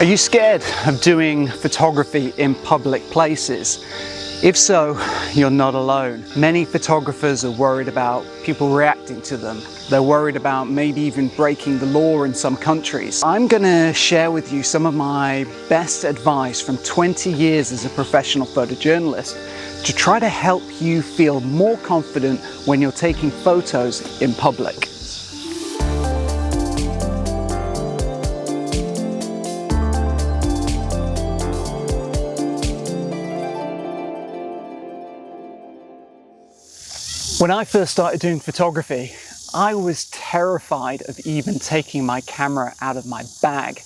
Are you scared of doing photography in public places? If so, you're not alone. Many photographers are worried about people reacting to them. They're worried about maybe even breaking the law in some countries. I'm going to share with you some of my best advice from 20 years as a professional photojournalist to try to help you feel more confident when you're taking photos in public. When I first started doing photography, I was terrified of even taking my camera out of my bag.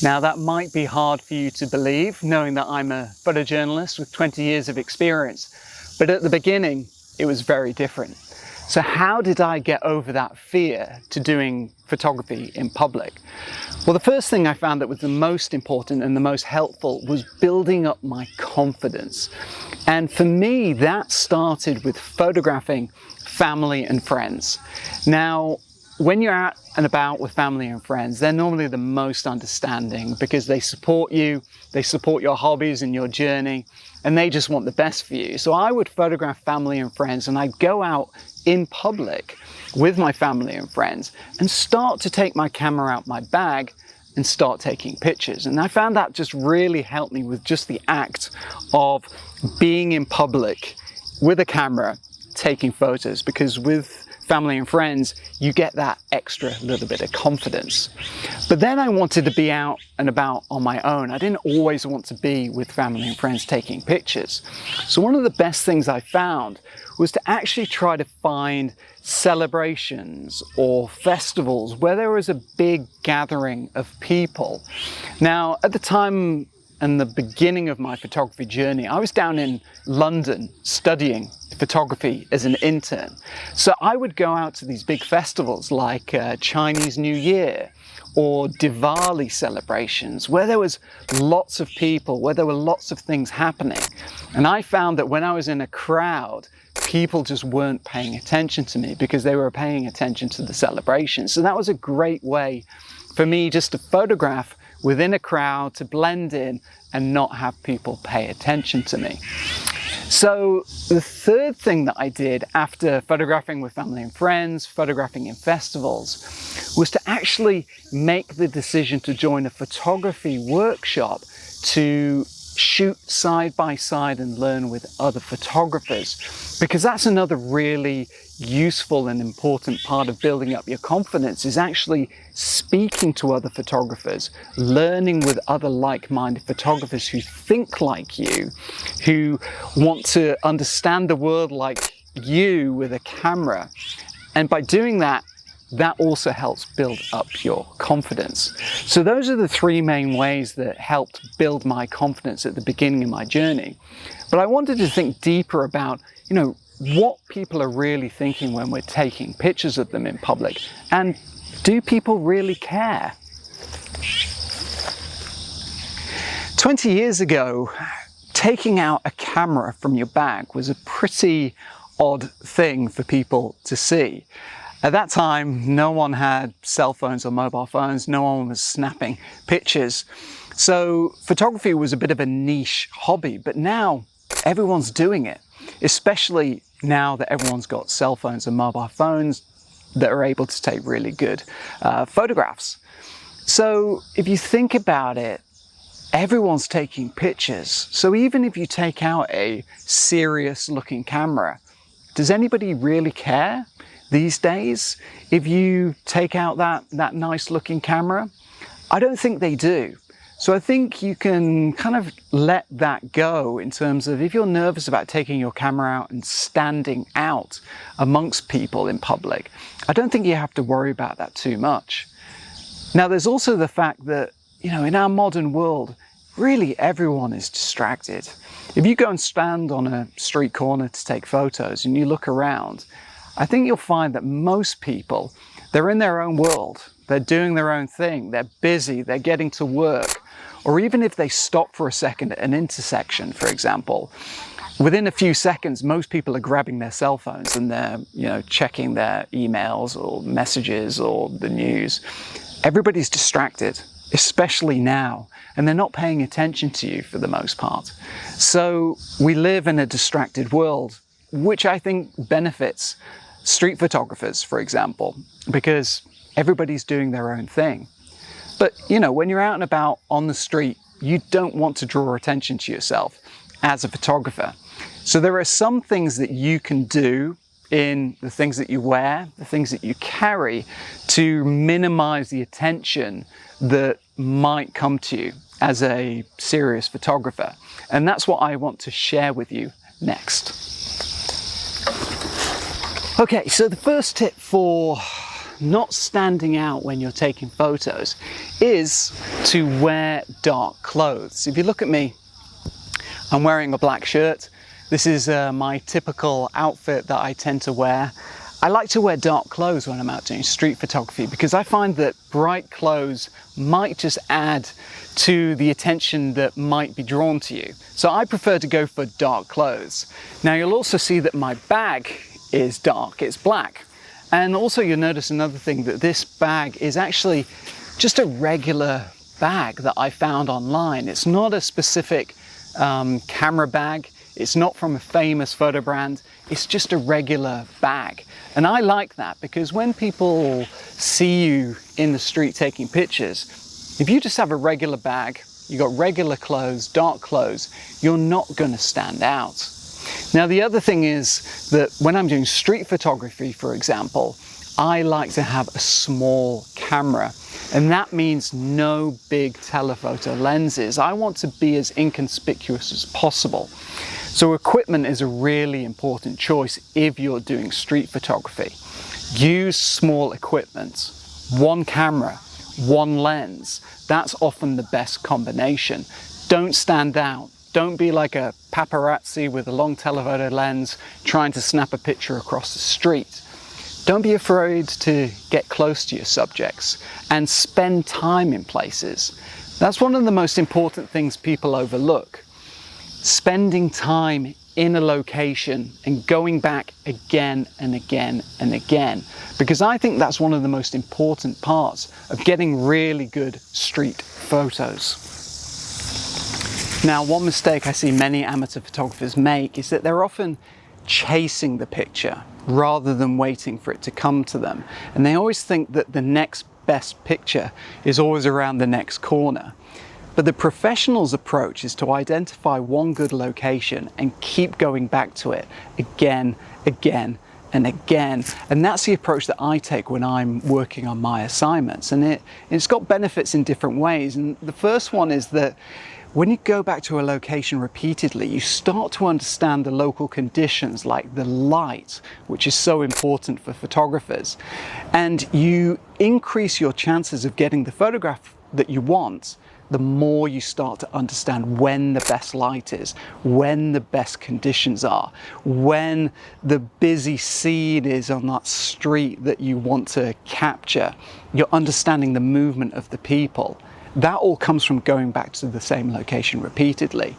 Now that might be hard for you to believe, knowing that I'm a photojournalist with 20 years of experience, but at the beginning it was very different. So how did I get over that fear to doing photography in public? Well, the first thing I found that was the most important and the most helpful was building up my confidence. And for me, that started with photographing family and friends. Now, when you're out and about with family and friends, they're normally the most understanding because they support you, they support your hobbies and your journey, and they just want the best for you. So I would photograph family and friends, and I'd go out in public with my family and friends and start to take my camera out my bag and start taking pictures. And I found that just really helped me with just the act of being in public with a camera taking photos, because with family and friends you get that extra little bit of confidence. But then I wanted to be out and about on my own. I didn't always want to be with family and friends taking pictures. So one of the best things I found was to actually try to find celebrations or festivals where there was a big gathering of people. Now, at the time and the beginning of my photography journey, I was down in London studying photography as an intern. So I would go out to these big festivals like Chinese New Year or Diwali celebrations, where there was lots of people, where there were lots of things happening. And I found that when I was in a crowd, people just weren't paying attention to me because they were paying attention to the celebration. So that was a great way for me just to photograph within a crowd, to blend in and not have people pay attention to me. So the third thing that I did after photographing with family and friends, photographing in festivals, was to actually make the decision to join a photography workshop to shoot side by side and learn with other photographers, because that's another really useful and important part of building up your confidence, is actually speaking to other photographers, learning with other like-minded photographers who think like you, who want to understand the world like you with a camera. And by doing that, that also helps build up your confidence. So those are the three main ways that helped build my confidence at the beginning of my journey. But I wanted to think deeper about, what people are really thinking when we're taking pictures of them in public, and do people really care? 20 years ago, taking out a camera from your bag was a pretty odd thing for people to see. At that time, no one had cell phones or mobile phones, no one was snapping pictures. So photography was a bit of a niche hobby, but now everyone's doing it, especially now that everyone's got cell phones and mobile phones that are able to take really good photographs. So if you think about it, everyone's taking pictures. So even if you take out a serious looking camera, does anybody really care these days if you take out that nice looking camera? I don't think they do. So I think you can kind of let that go in terms of, if you're nervous about taking your camera out and standing out amongst people in public, I don't think you have to worry about that too much. Now, there's also the fact that, in our modern world, really everyone is distracted. If you go and stand on a street corner to take photos and you look around, I think you'll find that most people, they're in their own world. They're doing their own thing. They're busy. They're getting to work. Or even if they stop for a second at an intersection, for example, within a few seconds, most people are grabbing their cell phones and they're, checking their emails or messages or the news. Everybody's distracted. especially now, and they're not paying attention to you for the most part. So we live in a distracted world, which I think benefits street photographers, for example, because everybody's doing their own thing. But you know, when you're out and about on the street, you don't want to draw attention to yourself as a photographer. So there are some things that you can do in the things that you wear, the things that you carry, to minimize the attention that might come to you as a serious photographer. And that's what I want to share with you next. Okay, so the first tip for not standing out when you're taking photos is to wear dark clothes. If you look at me, I'm wearing a black shirt. This is my typical outfit that I tend to wear. I like to wear dark clothes when I'm out doing street photography because I find that bright clothes might just add to the attention that might be drawn to you. So I prefer to go for dark clothes. Now you'll also see that my bag is dark, it's black. And also you'll notice another thing, that this bag is actually just a regular bag that I found online. It's not a specific camera bag. It's not from a famous photo brand. It's just a regular bag. And I like that because when people see you in the street taking pictures, if you just have a regular bag, you got regular clothes, dark clothes, you're not going to stand out. Now the other thing is that when I'm doing street photography, for example, I like to have a small camera, and that means no big telephoto lenses. I want to be as inconspicuous as possible. So equipment is a really important choice if you're doing street photography. Use small equipment, one camera, one lens. That's often the best combination. Don't stand out. Don't be like a paparazzi with a long telephoto lens trying to snap a picture across the street. Don't be afraid to get close to your subjects and spend time in places. That's one of the most important things people overlook. Spending time in a location and going back again and again and again, because I think that's one of the most important parts of getting really good street photos. Now, one mistake I see many amateur photographers make is that they're often chasing the picture rather than waiting for it to come to them. And they always think that the next best picture is always around the next corner. But the professional's approach is to identify one good location and keep going back to it again, again, and again. And that's the approach that I take when I'm working on my assignments. And it's got benefits in different ways. And the first one is that when you go back to a location repeatedly, you start to understand the local conditions, like the light, which is so important for photographers. And you increase your chances of getting the photograph that you want the more you start to understand when the best light is, when the best conditions are, when the busy scene is on that street that you want to capture. You're understanding the movement of the people. That all comes from going back to the same location repeatedly.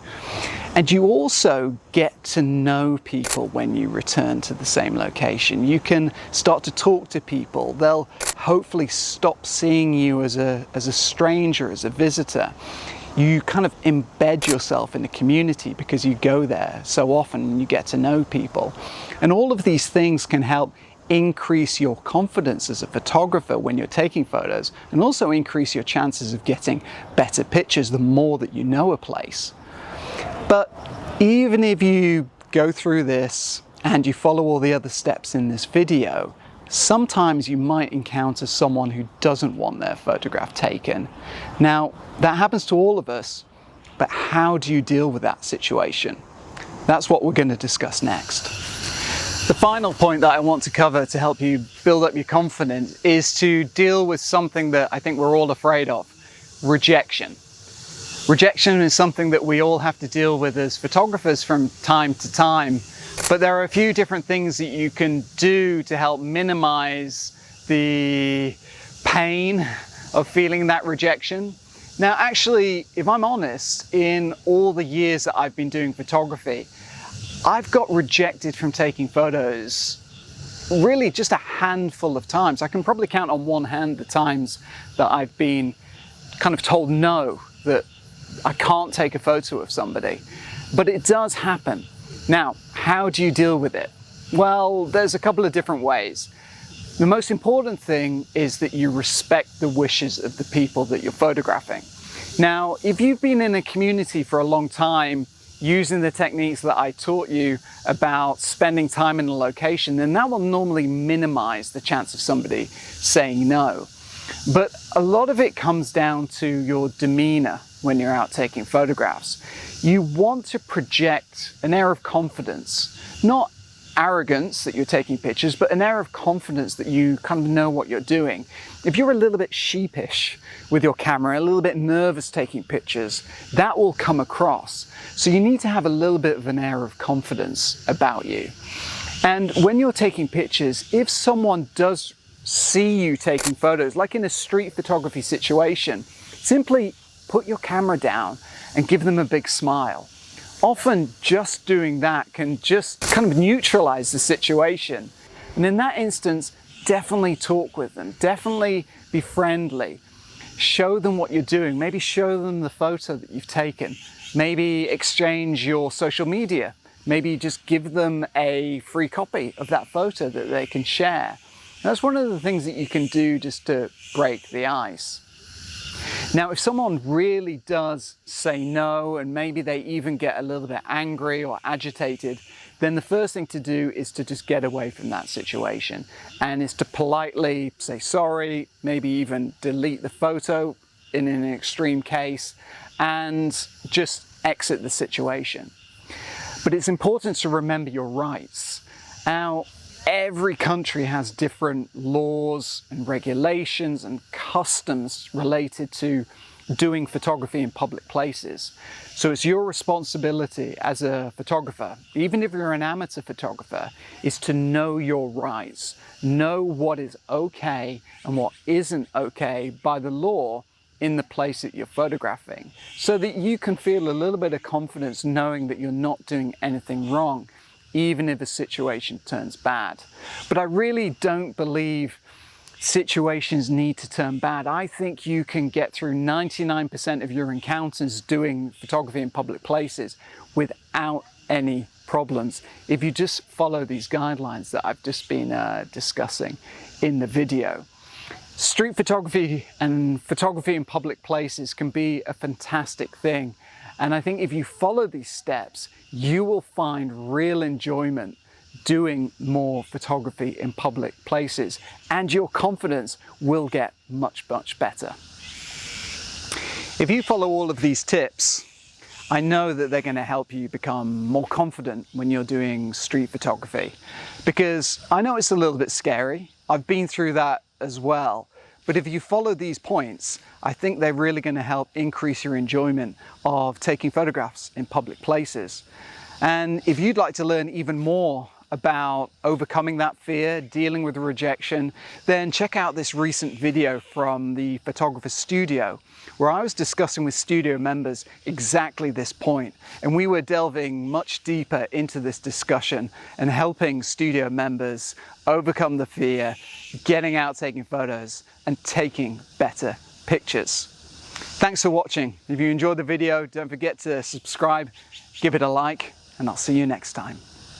And you also get to know people when you return to the same location. You can start to talk to people. They'll hopefully stop seeing you as a stranger, as a visitor. You kind of embed yourself in the community because you go there so often and you get to know people. And all of these things can help increase your confidence as a photographer when you're taking photos, and also increase your chances of getting better pictures the more that you know a place. But even if you go through this and you follow all the other steps in this video, sometimes you might encounter someone who doesn't want their photograph taken. Now, that happens to all of us, but how do you deal with that situation? That's what we're going to discuss next. The final point that I want to cover to help you build up your confidence is to deal with something that I think we're all afraid of: rejection. Rejection is something that we all have to deal with as photographers from time to time, but there are a few different things that you can do to help minimize the pain of feeling that rejection. Now, actually, if I'm honest, in all the years that I've been doing photography, I've got rejected from taking photos really just a handful of times. I can probably count on one hand the times that I've been kind of told no, that I can't take a photo of somebody. But it does happen. Now, how do you deal with it? Well, there's a couple of different ways. The most important thing is that you respect the wishes of the people that you're photographing. Now, if you've been in a community for a long time using the techniques that I taught you about spending time in a location, then that will normally minimize the chance of somebody saying no. But a lot of it comes down to your demeanor when you're out taking photographs. You want to project an air of confidence, not arrogance that you're taking pictures, but an air of confidence that you kind of know what you're doing. If you're a little bit sheepish with your camera, a little bit nervous taking pictures, that will come across. So you need to have a little bit of an air of confidence about you. And when you're taking pictures, if someone does see you taking photos, like in a street photography situation, simply put your camera down and give them a big smile. Often just doing that can just kind of neutralize the situation. And in that instance, definitely talk with them, definitely be friendly. Show them what you're doing, maybe show them the photo that you've taken, maybe exchange your social media, maybe just give them a free copy of that photo that they can share. That's one of the things that you can do just to break the ice. Now, if someone really does say no, and maybe they even get a little bit angry or agitated, then the first thing to do is to just get away from that situation, and is to politely say sorry, maybe even delete the photo in an extreme case, and just exit the situation. But it's important to remember your rights. Now, every country has different laws and regulations and customs related to doing photography in public places. So it's your responsibility as a photographer, even if you're an amateur photographer, is to know your rights, know what is okay and what isn't okay by the law in the place that you're photographing, so that you can feel a little bit of confidence knowing that you're not doing anything wrong, even if a situation turns bad. But I really don't believe situations need to turn bad. I think you can get through 99% of your encounters doing photography in public places without any problems if you just follow these guidelines that I've just been discussing in the video. Street photography and photography in public places can be a fantastic thing. And I think if you follow these steps, you will find real enjoyment doing more photography in public places, and your confidence will get much, much better. If you follow all of these tips, I know that they're going to help you become more confident when you're doing street photography, because I know it's a little bit scary. I've been through that as well. But if you follow these points, I think they're really going to help increase your enjoyment of taking photographs in public places. And if you'd like to learn even more about overcoming that fear, dealing with rejection, then check out this recent video from the photographer's studio, where I was discussing with studio members exactly this point. And we were delving much deeper into this discussion and helping studio members overcome the fear, getting out taking photos and taking better pictures. Thanks for watching. If you enjoyed the video, don't forget to subscribe, give it a like, and I'll see you next time.